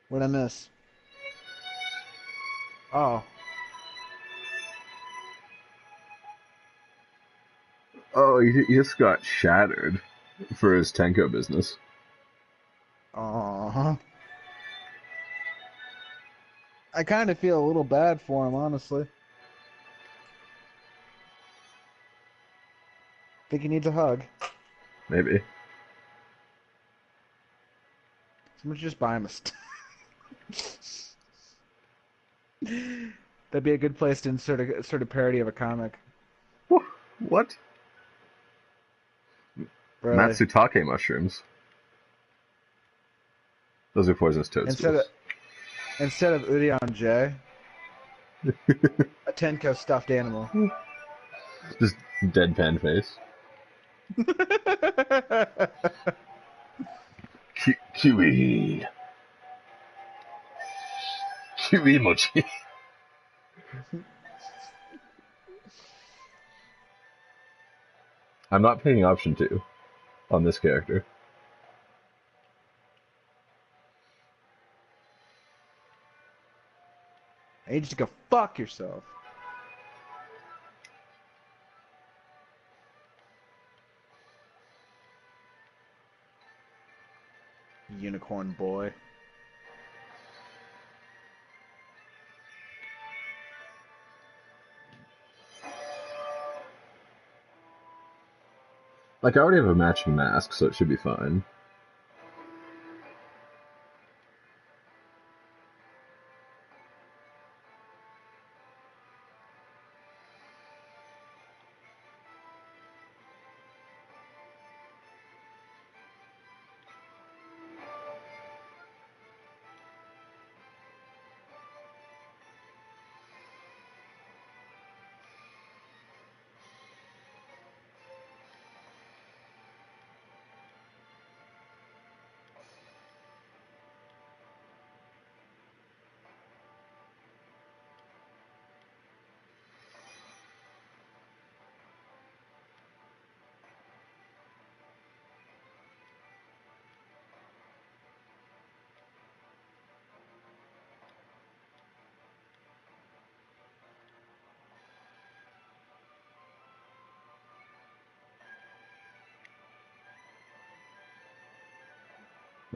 What'd I miss? Oh. Oh, he just got shattered for his Tenko business. Uh-huh. I kind of feel a little bad for him, honestly. Think he needs a hug. Maybe. Someone should just buy him a That'd be a good place to insert a parody of a comic. What? Really. Matsutake mushrooms. Those are poisonous Instead toadstools. of instead of Urion J, a Tenko stuffed animal. Just deadpan face. Kiwi. Kiwi mochi. I'm not paying option 2 on this character. And you just go fuck yourself. Unicorn boy. Like, I already have a matching mask, so it should be fine.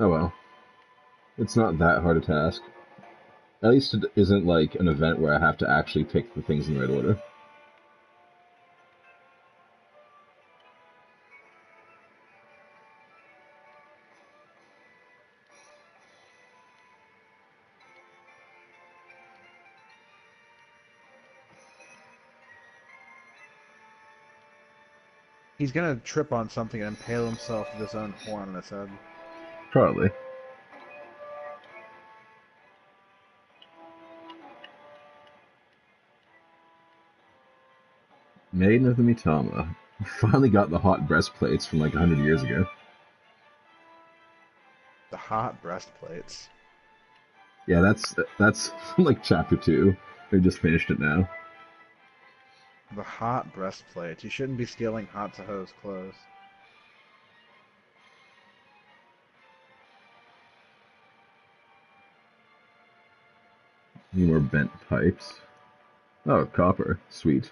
Oh well. It's not that hard a task. At least it isn't like an event where I have to actually pick the things in the right order. He's gonna trip on something and impale himself with his own horn on his head. Probably. Maiden of the Mitama. Finally got the hot breastplates from like 100 years ago. The hot breastplates. Yeah, that's like chapter 2. They just finished it now. The hot breastplates. You shouldn't be stealing Hatsuho's clothes. More bent pipes. Oh, copper. Sweet.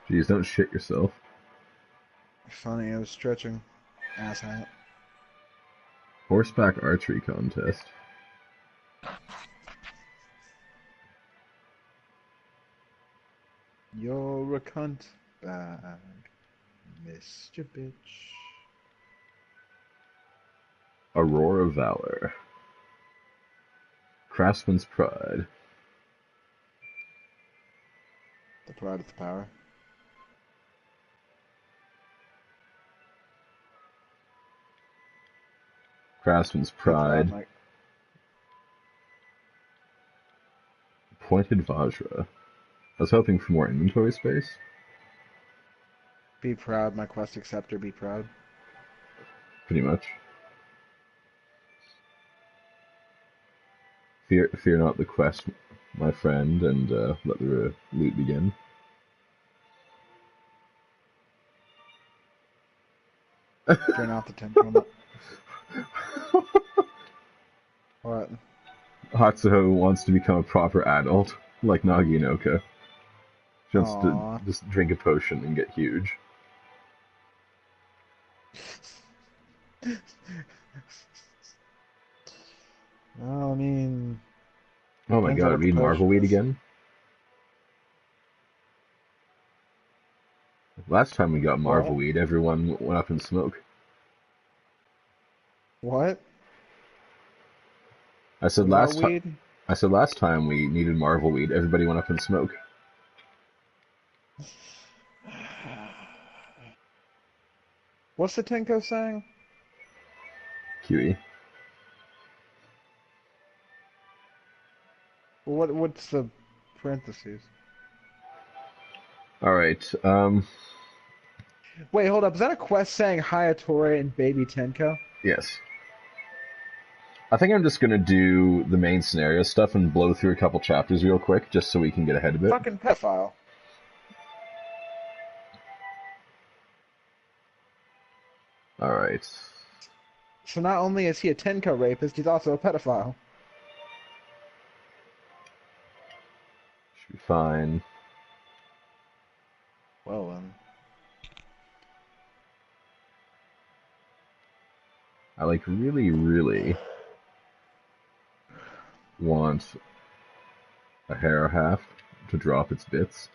Jeez, don't shit yourself. Funny, I was stretching. Ass hat. Horseback archery contest. You're a cunt bag, Mr. Bitch. Aurora Valor. Craftsman's Pride. The pride of the power. Craftsman's Good job, Pride. Mike. Pointed Vajra. I was hoping for more inventory space. Be proud, my quest acceptor, be proud. Pretty much. Fear not the quest, my friend, and let the loot begin. Turn off the temple. What? Hatsuho wants to become a proper adult, like Naginoka. She wants to just drink a potion and get huge. Well, I mean... Oh my god, read Marvelweed again? Last time we got Marvelweed, everyone went up in smoke. What? I said last time we needed Marvelweed, everybody went up in smoke. What's the Tenko saying? QE. What's the parentheses? Alright, Wait, hold up. Is that a quest saying Hayatori and Baby Tenko? yes. I think I'm just gonna do the main scenario stuff and blow through a couple chapters real quick, just so we can get ahead a bit. Fucking pedophile. Alright. So not only is he a Tenko rapist, he's also a pedophile. Should be fine. Well then. I really, really want a Harrow half to drop its bits.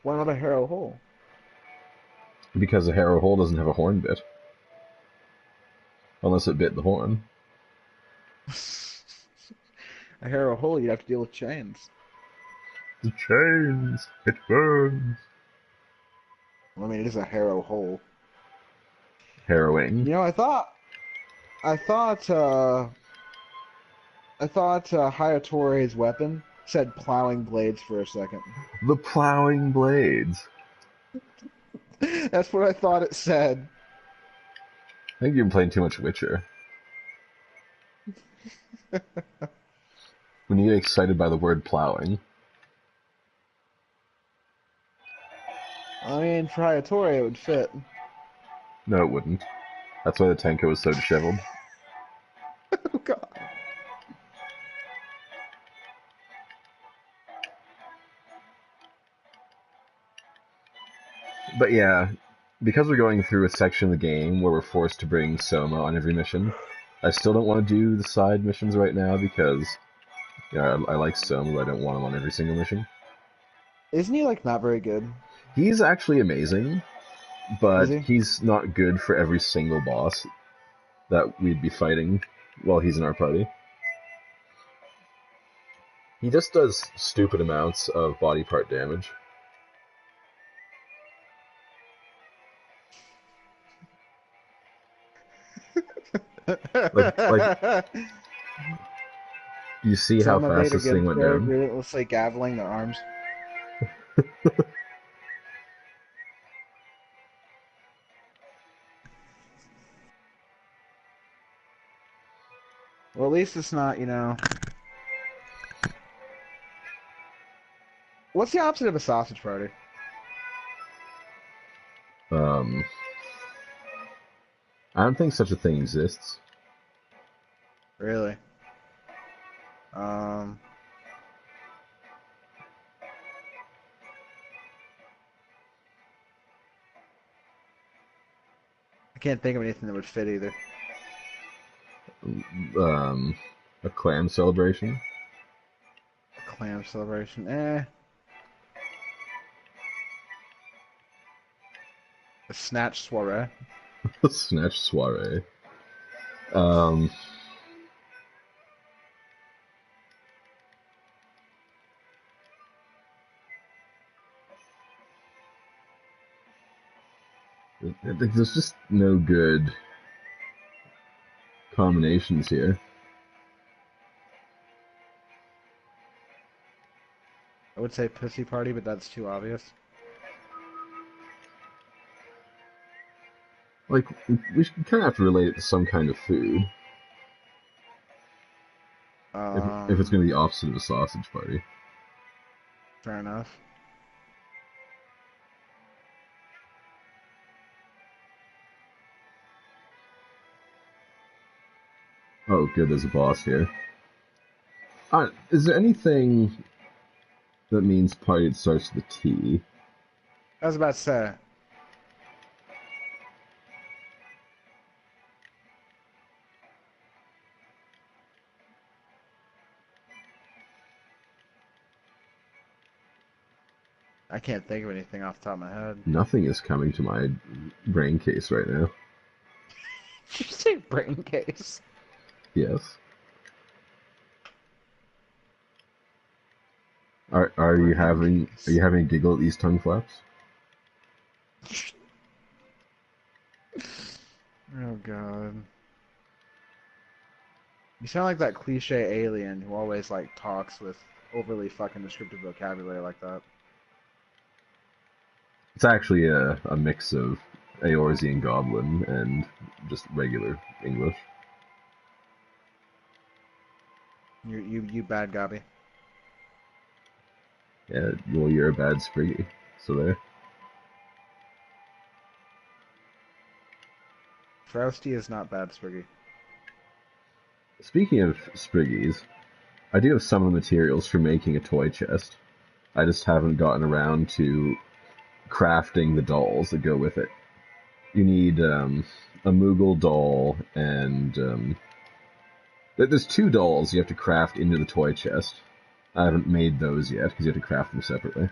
Why not a Harrow hole? Because a Harrow hole doesn't have a horn bit. Unless it bit the horn. A Harrow hole, you'd have to deal with chains. The chains! It burns! I mean, it is a Harrow hole. Harrowing. You know, I thought Hayatori's weapon said plowing blades for a second. The plowing blades. That's what I thought it said. I think you've been playing too much Witcher. When you get excited by the word plowing. I mean, for Hayatori, it would fit. No, it wouldn't. That's why the Tenko was so disheveled. Oh, God. But yeah, because we're going through a section of the game where we're forced to bring Soma on every mission, I still don't want to do the side missions right now because, yeah, I like Soma, but I don't want him on every single mission. Isn't he, like, not very good? He's actually amazing, but he's not good for every single boss that we'd be fighting while he's in our party. He just does stupid amounts of body part damage. like you see how fast this thing went down. Relentlessly gaveling their arms. Well, at least it's not, you know. What's the opposite of a sausage party? I don't think such a thing exists. Really? I can't think of anything that would fit either. A clam celebration? A clam celebration? Eh. A snatch soiree? A snatch soiree. There's just no good combinations here. I would say pussy party, but that's too obvious. Like, we kind of have to relate it to some kind of food. If it's going to be the opposite of a sausage party. Fair enough. Oh, good, there's a boss here. Is there anything that means party that starts with a T? I was about to say. I can't think of anything off the top of my head. Nothing is coming to my brain case right now. Did you say brain case? Yes. Are you having a giggle at these tongue flaps? Oh god. You sound like that cliche alien who always like talks with overly fucking descriptive vocabulary like that. It's actually a mix of Eorzean Goblin and just regular English. You bad gobby. Yeah, well, you're a bad Spriggy, so there. Frosty is not bad, Spriggy. Speaking of Spriggies, I do have some of the materials for making a toy chest. I just haven't gotten around to crafting the dolls that go with it. You need a Moogle doll, and there's 2 dolls you have to craft into the toy chest. I haven't made those yet because you have to craft them separately.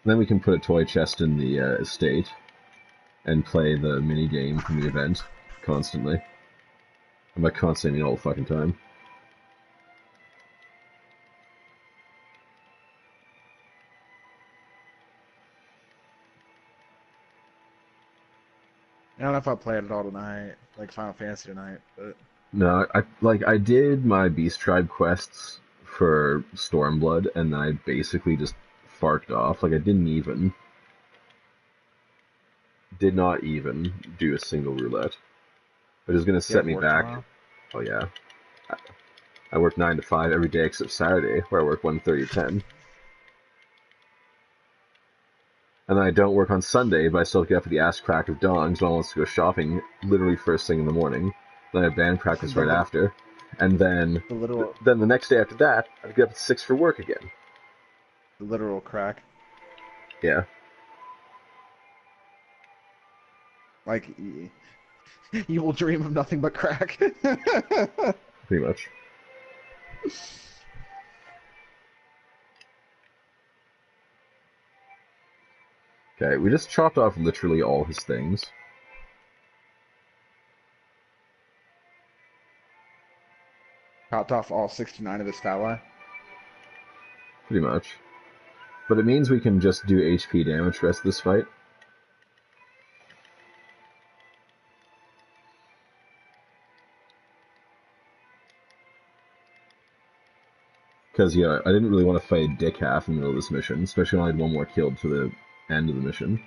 Then we can put a toy chest in the estate and play the mini game from the event constantly. And by constantly, I mean all the fucking time. I don't know if I'll play it all tonight, like Final Fantasy tonight, but No, I did my Beast Tribe quests for Stormblood, and then I basically just farked off. Like I did not even do a single roulette. It was gonna set me back. tomorrow? Oh yeah, I work 9 to 5 every day except Saturday, where I work 1:30 to 10. And then I don't work on Sunday, but I still get up at the ass crack of dawn because I wants to go shopping literally first thing in the morning. Then I have band practice right after. And then the next day after that, I get up at 6 for work again. The literal crack. Yeah. Like, you will dream of nothing but crack. Pretty much. Okay, we just chopped off literally all his things. Chopped off all 69 of his stat. Pretty much. But it means we can just do HP damage for the rest of this fight. Because, yeah, I didn't really want to fight Dick half in the middle of this mission, especially when I had one more killed to the end of the mission.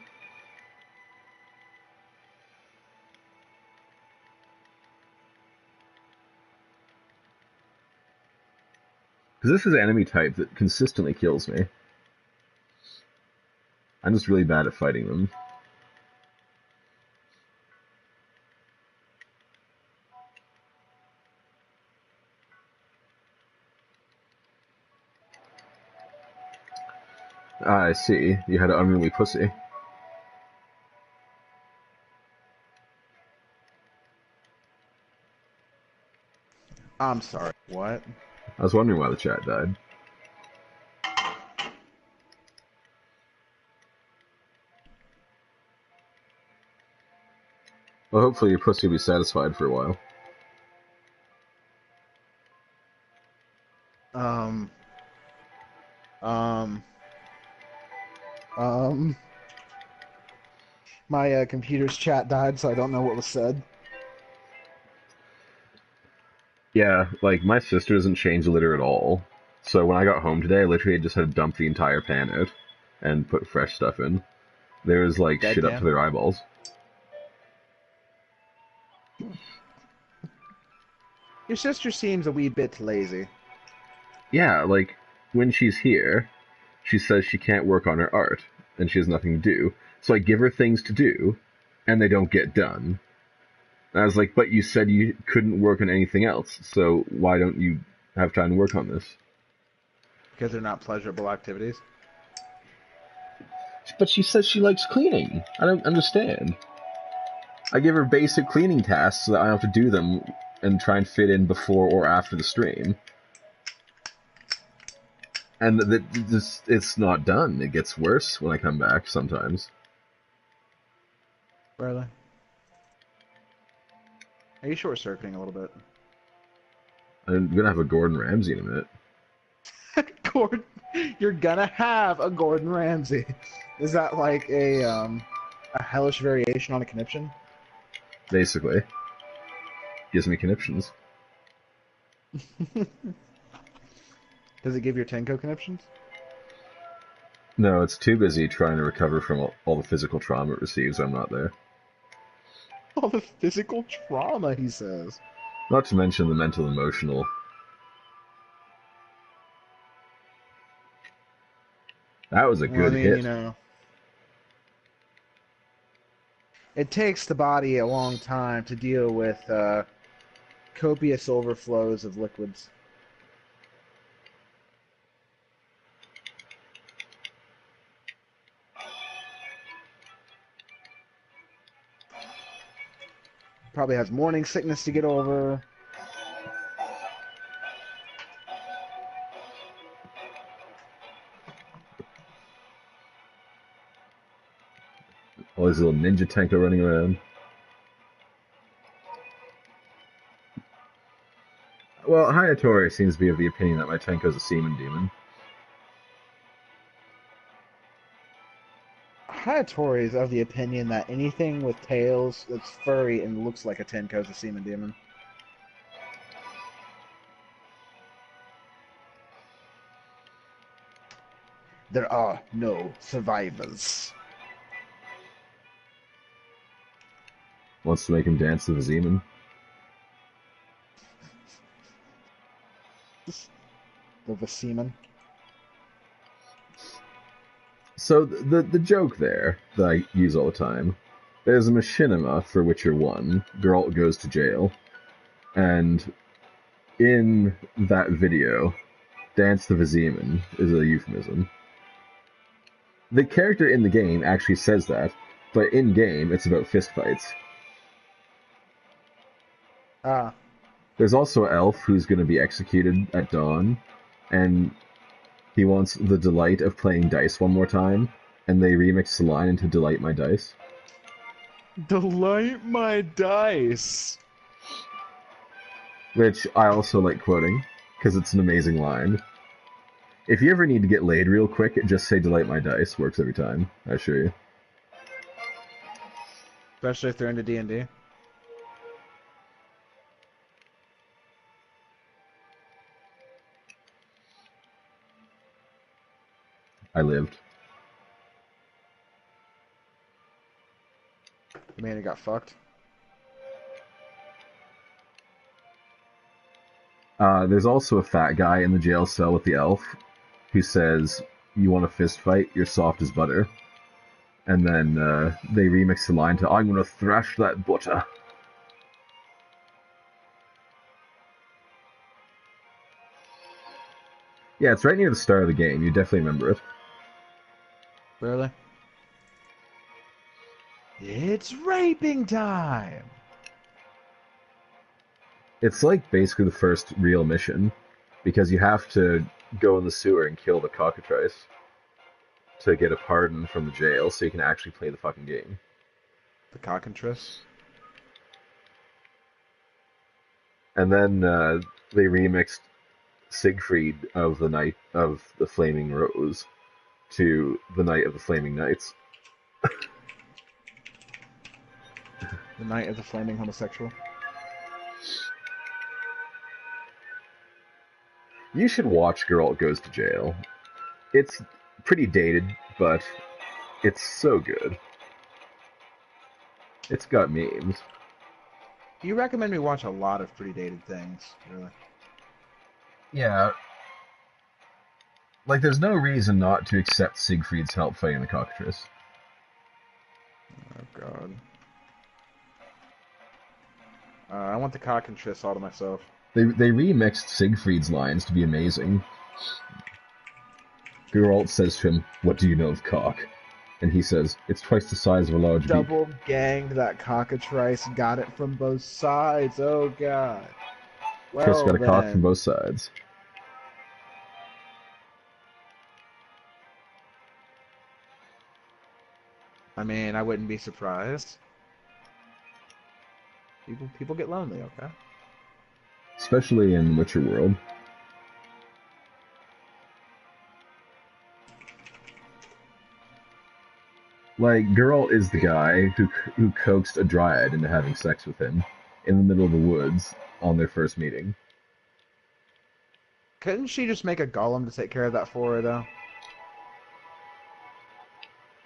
Because this is an enemy type that consistently kills me. I'm just really bad at fighting them. Ah, I see. You had an unruly pussy. I'm sorry, what? I was wondering why the chat died. Well, hopefully your pussy will be satisfied for a while. My computer's chat died, so I don't know what was said. Yeah, like my sister doesn't change the litter at all. So when I got home today, I literally just had to dump the entire pan out and put fresh stuff in. There was like shit up to Deadpan. their eyeballs. Your sister seems a wee bit lazy. Yeah, like when she's here, she says she can't work on her art and she has nothing to do. So I give her things to do and they don't get done. And I was like, but you said you couldn't work on anything else, so why don't you have time to work on this? Because they're not pleasurable activities. But she says she likes cleaning. I don't understand. I give her basic cleaning tasks so that I don't have to do them and try and fit in before or after the stream. And it's not done. It gets worse when I come back sometimes. Really? Are you short-circuiting a little bit? I'm gonna have a Gordon Ramsay in a minute. Gordon, you're gonna have a Gordon Ramsay. Is that like a hellish variation on a conniption? Basically. Gives me conniptions. Does it give your Tenko conniptions? No, it's too busy trying to recover from all the physical trauma it receives when I'm not there. All the physical trauma, he says. Not to mention the mental emotional. That was a Well, I good mean, hit. it takes the body a long time to deal with copious overflows of liquids. Probably has morning sickness to get over. All these little ninja Tenko running around. Well, Hayatori seems to be of the opinion that my Tenko's a semen demon. Hayatori is of the opinion that anything with tails that's furry and looks like a Tenko is a semen demon. There are no survivors. Wants to make him dance to the Zeman. The semen. So the joke there that I use all the time, there's a machinima for Witcher 1, Geralt goes to jail, and in that video, Dance the Viziman is a euphemism. The character in the game actually says that, but in game it's about fistfights. Ah. There's also an elf who's going to be executed at dawn, and he wants the delight of playing dice one more time, and they remix the line into Delight My Dice. Delight my dice. Which I also like quoting, because it's an amazing line. If you ever need to get laid real quick, just say Delight My Dice. Works every time, I assure you. Especially if they're into D&D. I lived. The man who got fucked. There's also a fat guy in the jail cell with the elf who says, "You want a fist fight? You're soft as butter." And then they remix the line to, "I'm gonna thrash that butter." Yeah, it's right near the start of the game. You definitely remember it. Really? It's raping time! It's like basically the first real mission, because you have to go in the sewer and kill the cockatrice to get a pardon from the jail so you can actually play the fucking game. The cockatrice? And then they remixed Siegfried of the Night of the Flaming Rose to the Night of the Flaming Knights. The Night of the Flaming Homosexual? You should watch Girl Goes to Jail. It's pretty dated, but it's so good. It's got memes. You recommend me watch a lot of pretty dated things, really. Yeah, like there's no reason not to accept Siegfried's help fighting the cockatrice. Oh, God. I want the cockatrice all to myself. They remixed Siegfried's lines to be amazing. Geralt says to him, "What do you know of cock?" And he says, "It's twice the size of a large beak." Double ganged that cockatrice, got it from both sides. Oh, God. Chris Well, got a cock from then. both sides. I mean, I wouldn't be surprised. People get lonely, okay? Especially in Witcher World. Like, Geralt is the guy who coaxed a dryad into having sex with him in the middle of the woods on their first meeting. Couldn't she just make a golem to take care of that for her, though?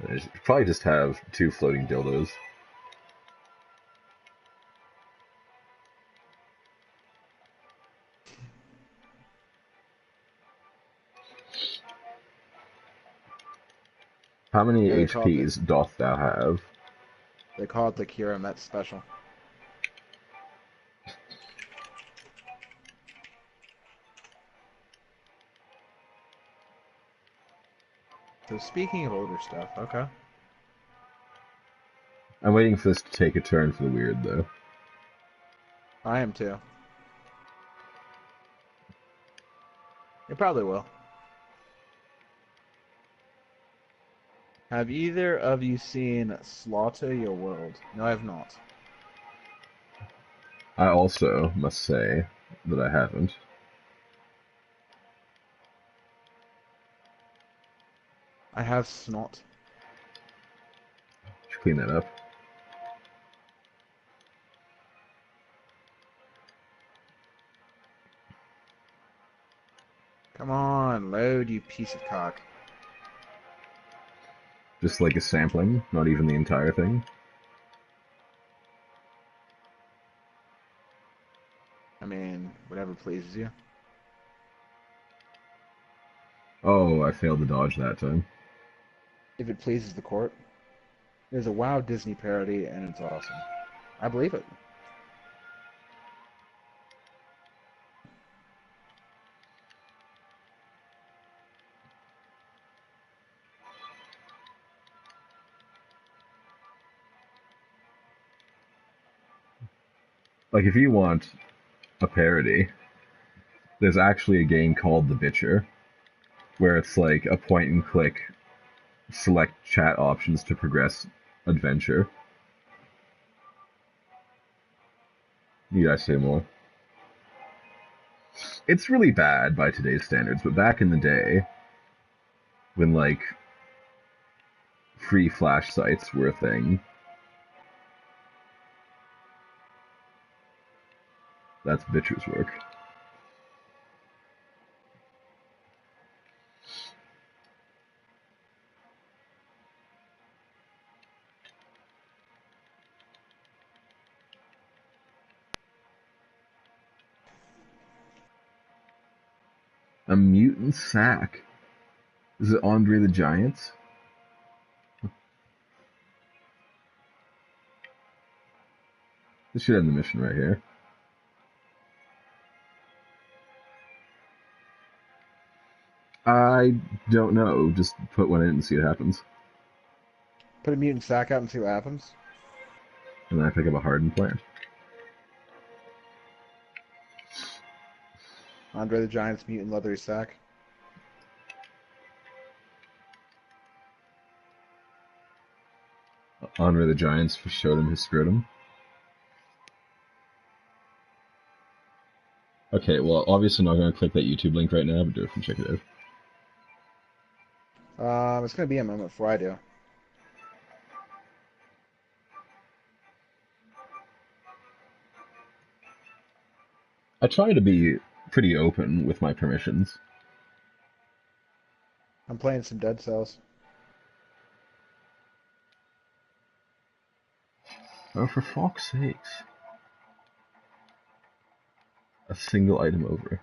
They should probably just have two floating dildos. How many Yeah, HPs doth thou have? they call it the Kira Met special. So speaking of older stuff, okay. I'm waiting for this to take a turn for the weird, though. I am too. It probably will. Have either of you seen Slaughter Your World? No, I have not. I also must say that I haven't. I have snot. Should clean that up. Come on, load, you piece of cock. Just like a sampling, not even the entire thing. I mean, whatever pleases you. Oh, I failed to dodge that time. If it pleases the court. There's a WoW Disney parody, and it's awesome. I believe it. Like, if you want a parody, there's actually a game called The Bitcher, where it's like a point and click, select chat options to progress adventure. Need I say more? It's really bad by today's standards, but back in the day, when like free flash sites were a thing, that's Bitcher's work. A mutant sack. Is it Andre the Giant? This should end the mission right here. I don't know. Just put one in and see what happens. Put a mutant sack out and see what happens. And then I pick up a hardened plant. Andre the Giant's mutant leathery sack. Andre the Giant showed him his scrotum. Okay, well, obviously I'm not going to click that YouTube link right now, but do it and check it out. It's gonna be a moment before I do. I try to be pretty open with my permissions. I'm playing some Dead Cells. Oh, for fuck's sakes. A single item over.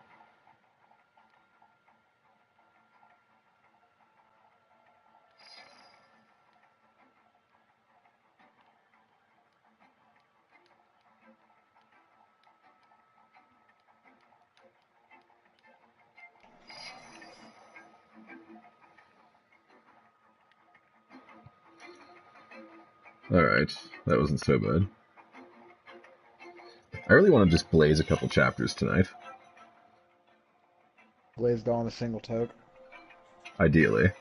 Alright, that wasn't so bad. I really want to just blaze a couple chapters tonight. Blazed on a single toke. Ideally.